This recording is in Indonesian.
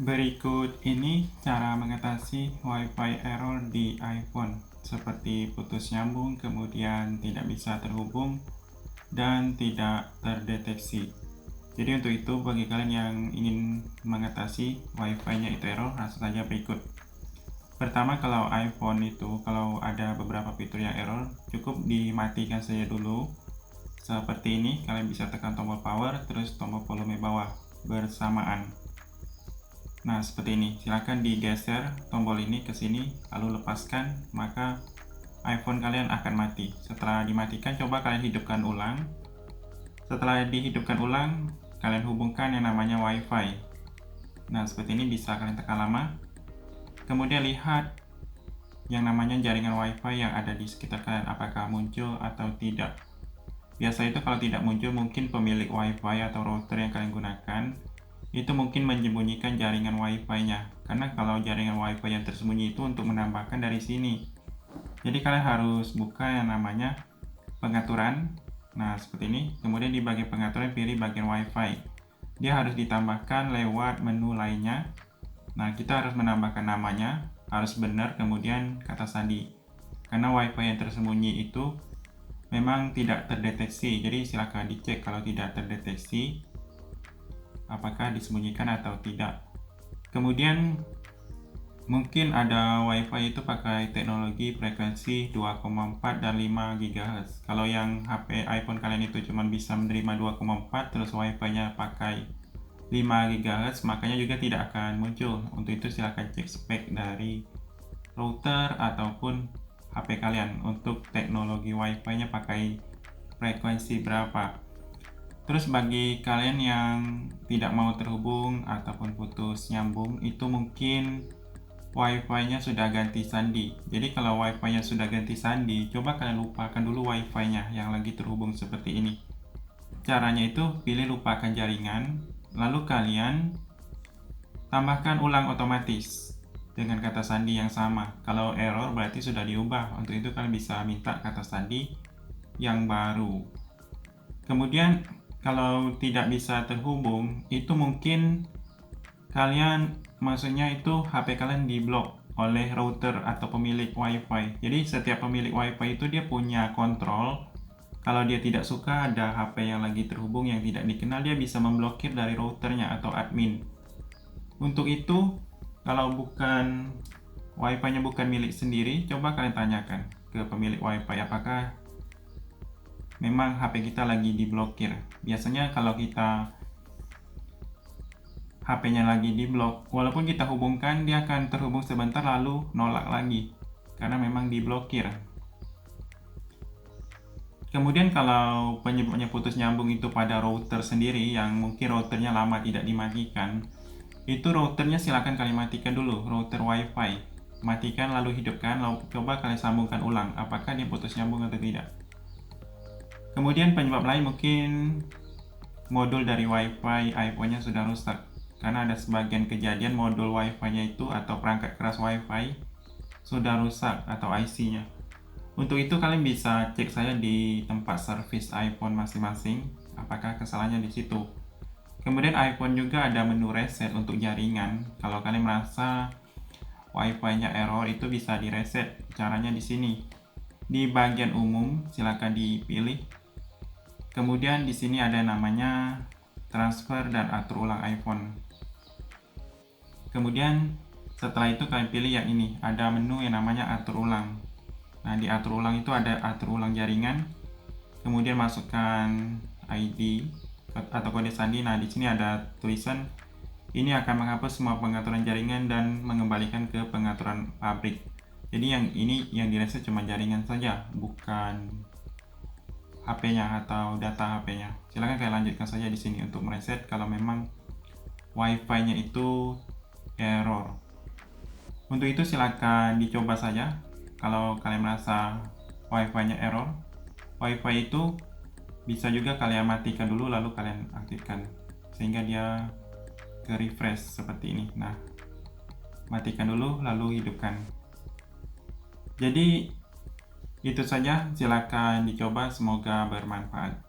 Berikut ini cara mengatasi Wi-Fi error di iPhone, seperti putus nyambung, kemudian tidak bisa terhubung, dan tidak terdeteksi. Jadi untuk itu, bagi kalian yang ingin mengatasi Wi-Fi-nya itu error, langsung saja berikut. Pertama, kalau iPhone itu, kalau ada beberapa fitur yang error, cukup dimatikan saja dulu. Seperti ini, kalian bisa tekan tombol power, terus tombol volume bawah bersamaan. Nah, seperti ini. Silakan digeser tombol ini ke sini, lalu lepaskan, maka iPhone kalian akan mati. Setelah dimatikan, coba kalian hidupkan ulang. Setelah dihidupkan ulang, kalian hubungkan yang namanya Wi-Fi. Nah, seperti ini bisa kalian tekan lama. Kemudian lihat yang namanya jaringan Wi-Fi yang ada di sekitar kalian, apakah muncul atau tidak. Biasa itu kalau tidak muncul, mungkin pemilik Wi-Fi atau router yang kalian gunakan itu mungkin menyembunyikan jaringan Wi-Fi-nya, karena kalau jaringan Wi-Fi yang tersembunyi itu untuk menambahkan dari sini. Jadi kalian harus buka yang namanya pengaturan. Nah, seperti ini. Kemudian di bagian pengaturan pilih bagian Wi-Fi. Dia harus ditambahkan lewat menu lainnya. Nah, kita harus menambahkan namanya, harus benar, kemudian kata sandi. Karena Wi-Fi yang tersembunyi itu memang tidak terdeteksi. Jadi silakan dicek kalau tidak terdeteksi apakah disembunyikan atau tidak. Kemudian mungkin ada Wi-Fi itu pakai teknologi frekuensi 2,4 dan 5 GHz. Kalau yang HP iPhone kalian itu cuma bisa menerima 2,4 terus Wi-Fi-nya pakai 5 GHz, makanya juga tidak akan muncul. Untuk itu silahkan cek spek dari router ataupun HP kalian untuk teknologi Wi-Fi-nya pakai frekuensi berapa. Terus bagi kalian yang tidak mau terhubung ataupun putus nyambung, itu mungkin Wi-Fi-nya sudah ganti sandi. Jadi kalau Wi-Fi-nya sudah ganti sandi, coba kalian lupakan dulu Wi-Fi-nya yang lagi terhubung seperti ini. Caranya itu pilih lupakan jaringan, lalu kalian tambahkan ulang otomatis dengan kata sandi yang sama. Kalau error berarti sudah diubah. Untuk itu kalian bisa minta kata sandi yang baru. Kemudian kalau tidak bisa terhubung, itu mungkin kalian maksudnya itu HP kalian diblok oleh router atau pemilik Wi-Fi. Jadi setiap pemilik Wi-Fi itu dia punya kontrol. Kalau dia tidak suka ada HP yang lagi terhubung yang tidak dikenal, dia bisa memblokir dari routernya atau admin. Untuk itu, kalau bukan Wi-Fi-nya bukan milik sendiri, coba kalian tanyakan ke pemilik Wi-Fi apakah memang HP kita lagi diblokir. Biasanya kalau kita HP-nya lagi diblok, walaupun kita hubungkan, dia akan terhubung sebentar lalu nolak lagi karena memang diblokir. Kemudian kalau penyebabnya putus nyambung itu pada router sendiri, yang mungkin routernya lama tidak dimatikan, itu routernya silakan kalian matikan dulu, router Wi-Fi. Matikan lalu hidupkan, lalu coba kalian sambungkan ulang apakah dia putus nyambung atau tidak. Kemudian penyebab lain mungkin modul dari Wi-Fi iPhone-nya sudah rusak, karena ada sebagian kejadian modul Wi-Fi-nya itu atau perangkat keras Wi-Fi sudah rusak atau IC-nya. Untuk itu kalian bisa cek saja di tempat servis iPhone masing-masing apakah kesalahannya di situ. Kemudian iPhone juga ada menu reset untuk jaringan. Kalau kalian merasa Wi-Fi-nya error, itu bisa di reset. Caranya di sini. Di bagian umum silakan dipilih. Kemudian di sini ada namanya transfer dan atur ulang iPhone. Kemudian setelah itu kalian pilih yang ini, ada menu yang namanya atur ulang. Nah, di atur ulang itu ada atur ulang jaringan. Kemudian masukkan ID atau kode sandi. Nah, di sini ada tulisan ini akan menghapus semua pengaturan jaringan dan mengembalikan ke pengaturan pabrik. Jadi yang ini yang direset cuma jaringan saja, bukan HP-nya atau data HP-nya. Silahkan kalian lanjutkan saja di sini untuk mereset kalau memang Wi-Fi-nya itu error. Untuk itu silakan dicoba saja. Kalau kalian merasa Wi-Fi-nya error, Wi-Fi itu bisa juga kalian matikan dulu lalu kalian aktifkan sehingga dia ke refresh seperti ini. Nah, matikan dulu lalu hidupkan. Jadi itu saja, silakan dicoba, semoga bermanfaat.